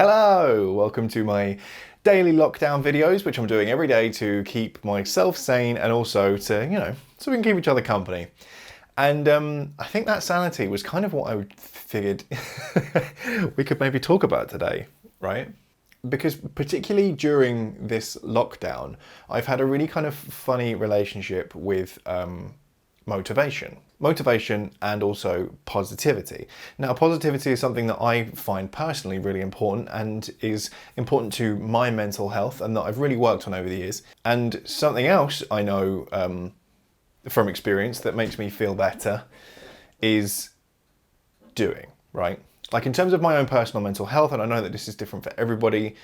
Hello! Welcome to my daily lockdown videos, which I'm doing every day to keep myself sane and also to, so we can keep each other company. And I think that sanity was kind of what I figured we could maybe talk about today, right? Because particularly during this lockdown, I've had a really kind of funny relationship with motivation and also positivity. Now, positivity is something that I find personally really important and is important to my mental health and that I've really worked on over the years. And something else I know from experience that makes me feel better is doing, right? Like in terms of my own personal mental health, and I know that this is different for everybody,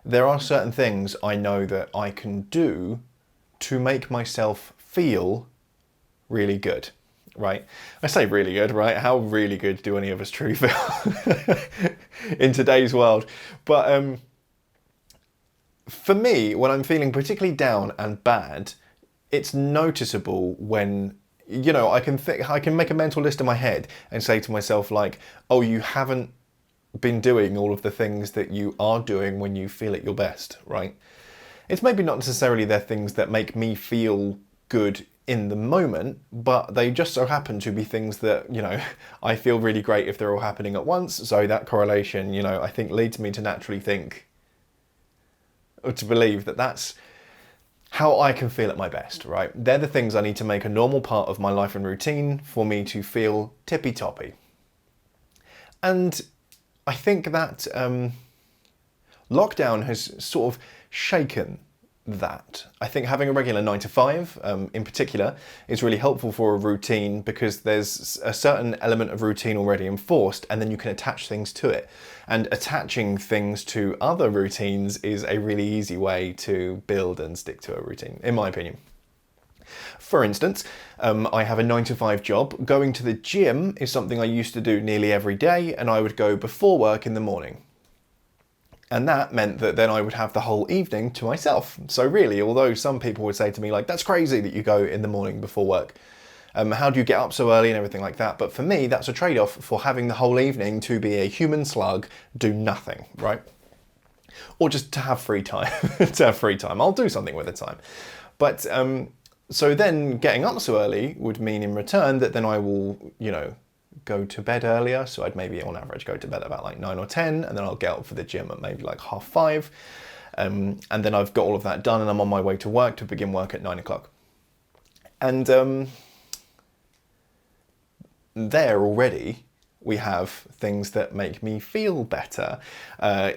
there are certain things I know that I can do to make myself feel really good, right? I say really good, right? How really good do any of us truly feel in today's world? But for me, when I'm feeling particularly down and bad, it's noticeable when, I can make a mental list in my head and say to myself like, oh, you haven't been doing all of the things that you are doing when you feel at your best, right? It's maybe not necessarily they're things that make me feel good in the moment, but they just so happen to be things that, I feel really great if they're all happening at once. So that correlation, I think leads me to naturally think, or to believe that that's how I can feel at my best, right? They're the things I need to make a normal part of my life and routine for me to feel tippy-toppy. And I think that lockdown has sort of shaken that. I think having a regular 9 to 5 in particular is really helpful for a routine because there's a certain element of routine already enforced and then you can attach things to it. And attaching things to other routines is a really easy way to build and stick to a routine, in my opinion. For instance, I have a 9 to 5 job. Going to the gym is something I used to do nearly every day, and I would go before work in the morning. And that meant that then I would have the whole evening to myself. So really, although some people would say to me like, that's crazy that you go in the morning before work. How do you get up so early and everything like that? But for me, that's a trade-off for having the whole evening to be a human slug, do nothing, right? Or just to have free time, I'll do something with the time. But so then getting up so early would mean in return that then I will, go to bed earlier. So I'd maybe on average go to bed about like 9 or 10 and then I'll get up for the gym at maybe like 5:30. And then I've got all of that done and I'm on my way to work to begin work at 9 o'clock. And there already we have things that make me feel better.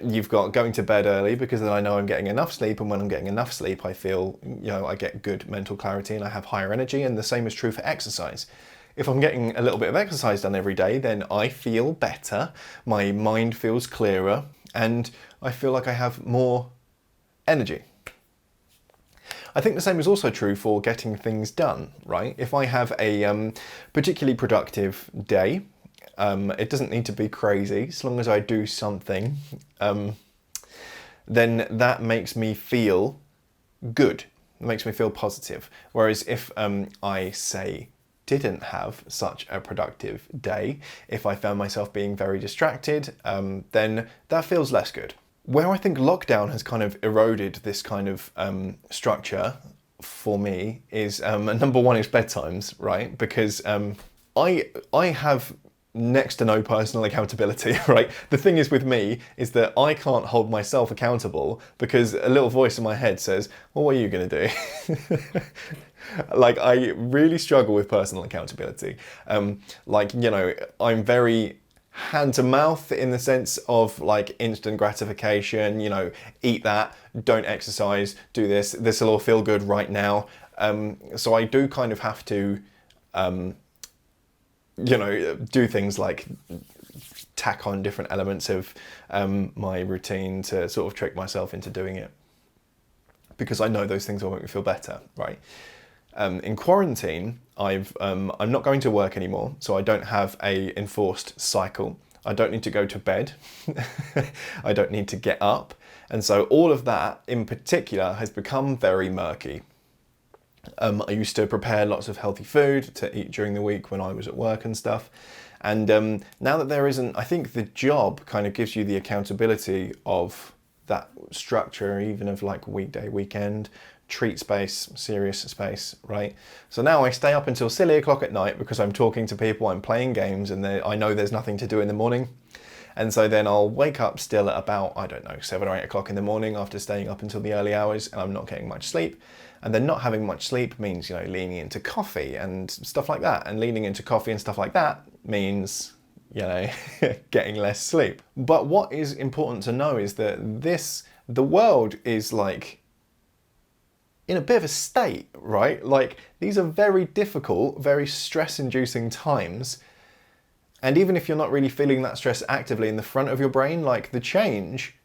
You've got going to bed early because then I know I'm getting enough sleep, and when I'm getting enough sleep I feel, I get good mental clarity and I have higher energy, and the same is true for exercise. If I'm getting a little bit of exercise done every day, then I feel better, my mind feels clearer, and I feel like I have more energy. I think the same is also true for getting things done, right? If I have a particularly productive day, it doesn't need to be crazy, as long as I do something, then that makes me feel good. It makes me feel positive. Whereas if I say didn't have such a productive day, if I found myself being very distracted, then that feels less good. Where I think lockdown has kind of eroded this kind of structure for me is, number one is bedtimes, right? Because I have next to no personal accountability, right? The thing is with me is that I can't hold myself accountable because a little voice in my head says, well, what are you going to do? Like, I really struggle with personal accountability. I'm very hand to mouth in the sense of like instant gratification, eat that, don't exercise, do this, this will all feel good right now. So I do kind of have to, do things like tack on different elements of my routine to sort of trick myself into doing it, because I know those things will make me feel better, right? In quarantine, I'm not going to work anymore, so I don't have a enforced cycle. I don't need to go to bed. I don't need to get up. And so all of that in particular has become very murky. I used to prepare lots of healthy food to eat during the week when I was at work and stuff. And now that there isn't, I think the job kind of gives you the accountability of that structure, even of like weekday, weekend, treat space, serious space, right? So now I stay up until silly o'clock at night because I'm talking to people, I'm playing games, and I know there's nothing to do in the morning. And so then I'll wake up still at about, I don't know, 7 or 8 o'clock in the morning after staying up until the early hours, and I'm not getting much sleep. And then not having much sleep means, leaning into coffee and stuff like that. And leaning into coffee and stuff like that means, getting less sleep. But what is important to know is that the world is like in a bit of a state, right? Like, these are very difficult, very stress-inducing times. And even if you're not really feeling that stress actively in the front of your brain, like, the change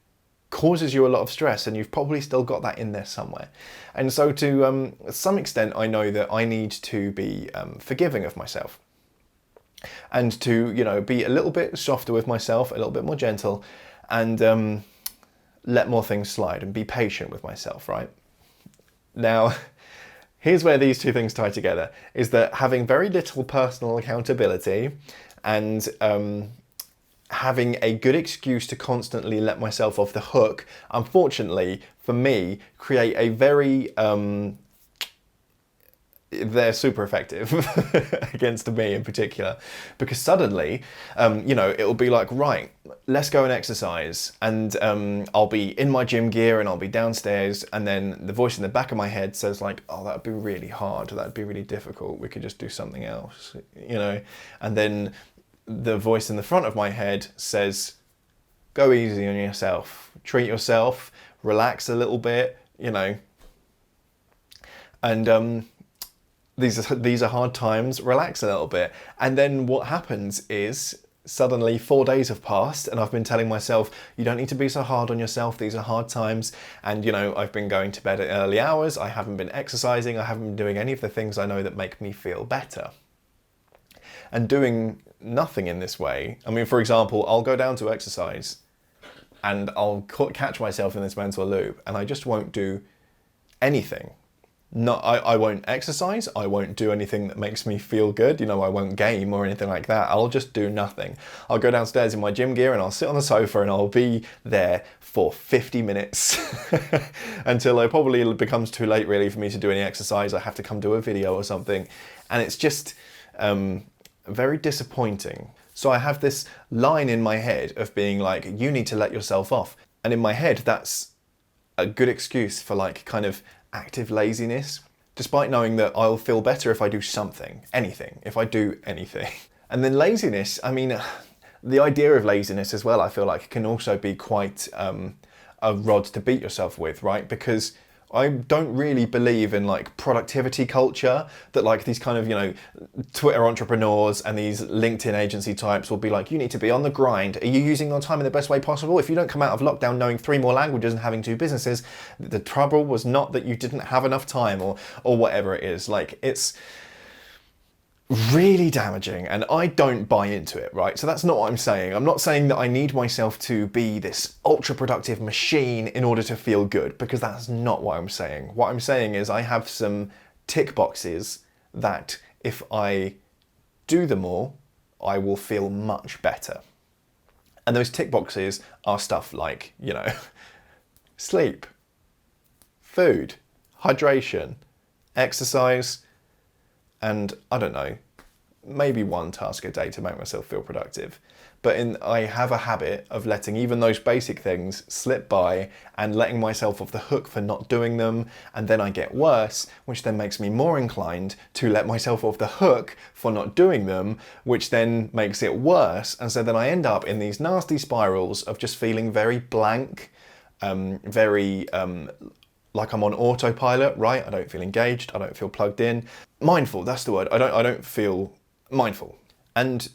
causes you a lot of stress, and you've probably still got that in there somewhere. And so to some extent, I know that I need to be forgiving of myself, and to, be a little bit softer with myself, a little bit more gentle, and let more things slide and be patient with myself, right? Now, here's where these two things tie together, is that having very little personal accountability and having a good excuse to constantly let myself off the hook, unfortunately, for me, create a very, they're super effective against me in particular, because suddenly, it'll be like, right, let's go and exercise, and I'll be in my gym gear and I'll be downstairs, and then the voice in the back of my head says like, oh, that'd be really hard, that'd be really difficult, we could just do something else, and then the voice in the front of my head says, go easy on yourself, treat yourself, relax a little bit, and these are hard times, relax a little bit. And then what happens is suddenly 4 days have passed and I've been telling myself, you don't need to be so hard on yourself, these are hard times. And I've been going to bed at early hours, I haven't been exercising, I haven't been doing any of the things I know that make me feel better. And doing nothing in this way, for example, I'll go down to exercise and I'll catch myself in this mental loop and I just won't do anything. I won't exercise, I won't do anything that makes me feel good, I won't game or anything like that, I'll just do nothing. I'll go downstairs in my gym gear and I'll sit on the sofa and I'll be there for 50 minutes until it probably becomes too late really for me to do any exercise, I have to come do a video or something, and it's just very disappointing. So I have this line in my head of being like, you need to let yourself off, and in my head that's a good excuse for like kind of active laziness, despite knowing that I'll feel better if I do something, if I do anything. And then laziness, the idea of laziness as well, I feel like can also be quite a rod to beat yourself with, right? Because I don't really believe in like productivity culture, that like these kind of, Twitter entrepreneurs and these LinkedIn agency types will be like, you need to be on the grind. Are you using your time in the best way possible? If you don't come out of lockdown knowing 3 more languages and having 2 businesses, the trouble was not that you didn't have enough time or whatever it is. Like, it's really damaging and I don't buy into it, right? So that's not what I'm saying. I'm not saying that I need myself to be this ultra productive machine in order to feel good, because that's not what I'm saying. What I'm saying is I have some tick boxes that if I do them all, I will feel much better. And those tick boxes are stuff like, sleep, food, hydration, exercise, and I don't know, maybe 1 task a day to make myself feel productive. But I have a habit of letting even those basic things slip by and letting myself off the hook for not doing them. And then I get worse, which then makes me more inclined to let myself off the hook for not doing them, which then makes it worse. And so then I end up in these nasty spirals of just feeling very blank, very like I'm on autopilot, right? I don't feel engaged, I don't feel plugged in. Mindful, that's the word. I don't feel mindful. And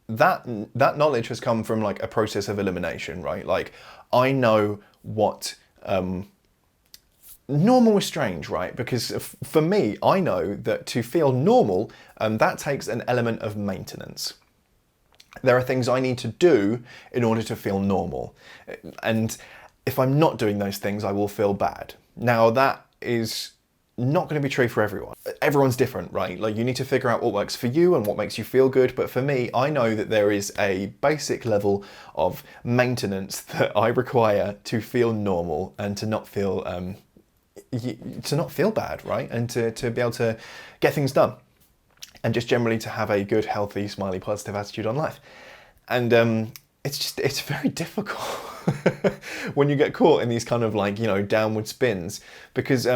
that knowledge has come from like a process of elimination, right? Like, I know what normal is strange, right? Because for me, I know that to feel normal, that takes an element of maintenance. There are things I need to do in order to feel normal. And if I'm not doing those things, I will feel bad. Now, that is not going to be true for everyone. Everyone's different, right? Like, you need to figure out what works for you and what makes you feel good. But for me, I know that there is a basic level of maintenance that I require to feel normal and to not feel bad, right? And to be able to get things done, and just generally to have a good, healthy, smiley, positive attitude on life. And it's very difficult when you get caught in these kind of, like, you know, downward spins, because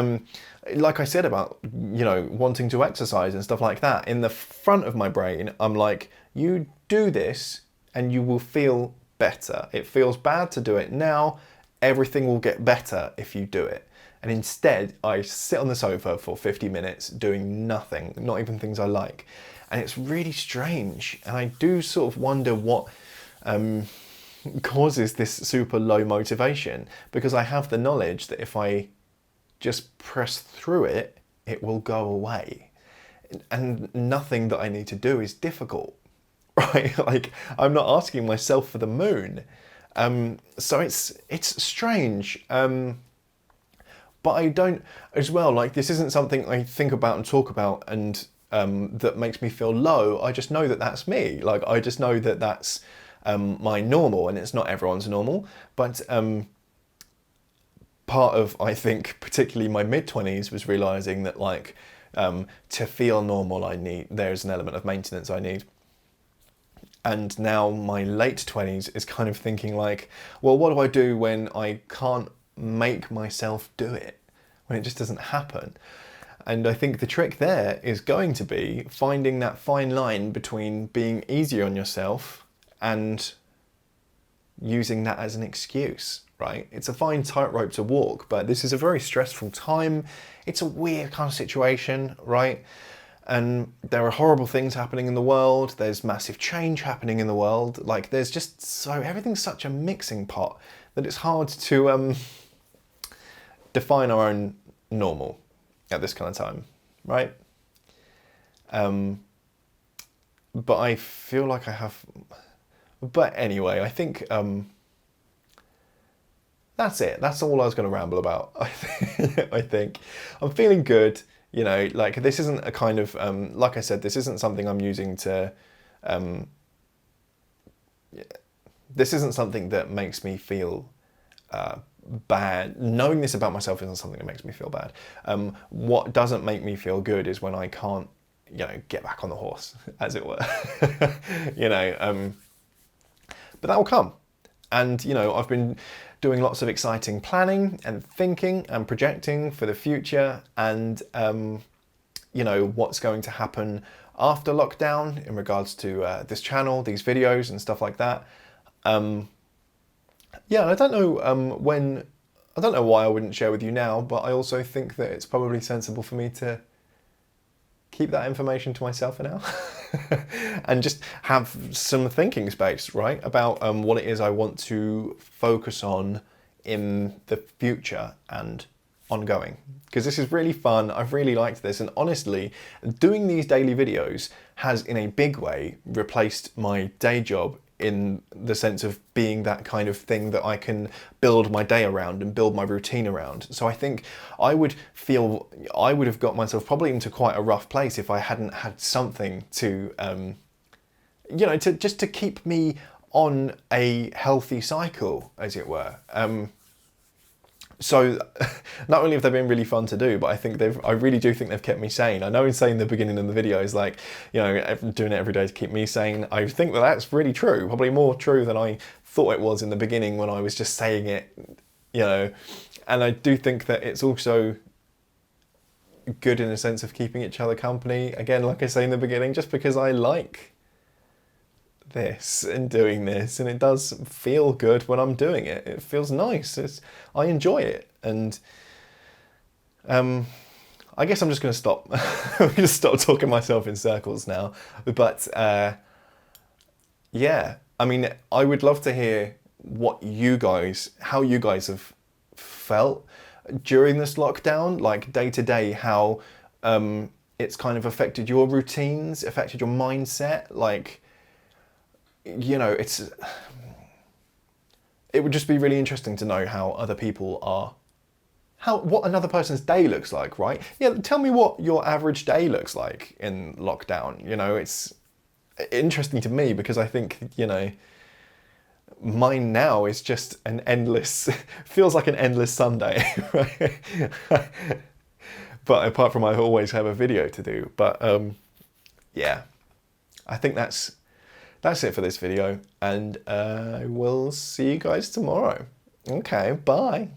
like I said about, you know, wanting to exercise and stuff like that, in the front of my brain, I'm like, you do this and you will feel better. It feels bad to do it now. Everything will get better if you do it. And instead, I sit on the sofa for 50 minutes doing nothing, not even things I like. And it's really strange. And I do sort of wonder what causes this super low motivation, because I have the knowledge that if I just press through it, it will go away. And nothing that I need to do is difficult, right? Like, I'm not asking myself for the moon. So it's strange. But I don't, as well, like, this isn't something I think about and talk about and that makes me feel low. I just know that that's me. Like, I just know that that's my normal, and it's not everyone's normal. But part of, I think, particularly my mid-20s was realising that, like, to feel normal, there's an element of maintenance I need. And now my late 20s is kind of thinking, like, well, what do I do when I can't make myself do it, when it just doesn't happen? And I think the trick there is going to be finding that fine line between being easier on yourself and using that as an excuse, right? It's a fine tightrope to walk, but this is a very stressful time. It's a weird kind of situation, right? And there are horrible things happening in the world. There's massive change happening in the world. Like, there's just everything's such a mixing pot that it's hard to define our own normal at this kind of time, right? But I feel like I have. But anyway, I think that's it. That's all I was going to ramble about. I think I'm feeling good. You know, like, this isn't a kind of like I said, this isn't something I'm using to. This isn't something that makes me feel bad. Knowing this about myself isn't something that makes me feel bad. What doesn't make me feel good is when I can't, you know, get back on the horse, as it were. You know, but that will come. And, you know, I've been doing lots of exciting planning and thinking and projecting for the future, and you know, what's going to happen after lockdown in regards to this channel, these videos and stuff like that. Yeah, I don't know I don't know why I wouldn't share with you now, but I also think that it's probably sensible for me to keep that information to myself for now and just have some thinking space, right, about what it is I want to focus on in the future and ongoing. Because this is really fun. I've really liked this, and honestly, doing these daily videos has in a big way replaced my day job, in the sense of being that kind of thing that I can build my day around and build my routine around. So I think I would have got myself probably into quite a rough place if I hadn't had something to, you know, to keep me on a healthy cycle, as it were. So not only have they been really fun to do, but I really do think they've kept me sane. I know in saying the beginning of the videos, like, you know, doing it every day to keep me sane, I think that that's really true, probably more true than I thought it was in the beginning when I was just saying it, you know. And I do think that it's also good in a sense of keeping each other company. Again, like I say in the beginning, just because I like this and doing this, and it does feel good when I'm doing it. It feels nice. I enjoy it, and I guess I'm just going to stop. I'm going to stop talking myself in circles now. But yeah, I mean, I would love to hear how you guys have felt during this lockdown, like day to day, how it's kind of affected your routines, affected your mindset, like. You know, it would just be really interesting to know how other people are what another person's day looks like, right? Yeah, tell me what your average day looks like in lockdown. You know, it's interesting to me because I think, you know, mine now is just an endless, feels like an endless Sunday, right? But apart from I always have a video to do. But yeah, I think that's it for this video, and I will see you guys tomorrow. Okay, bye.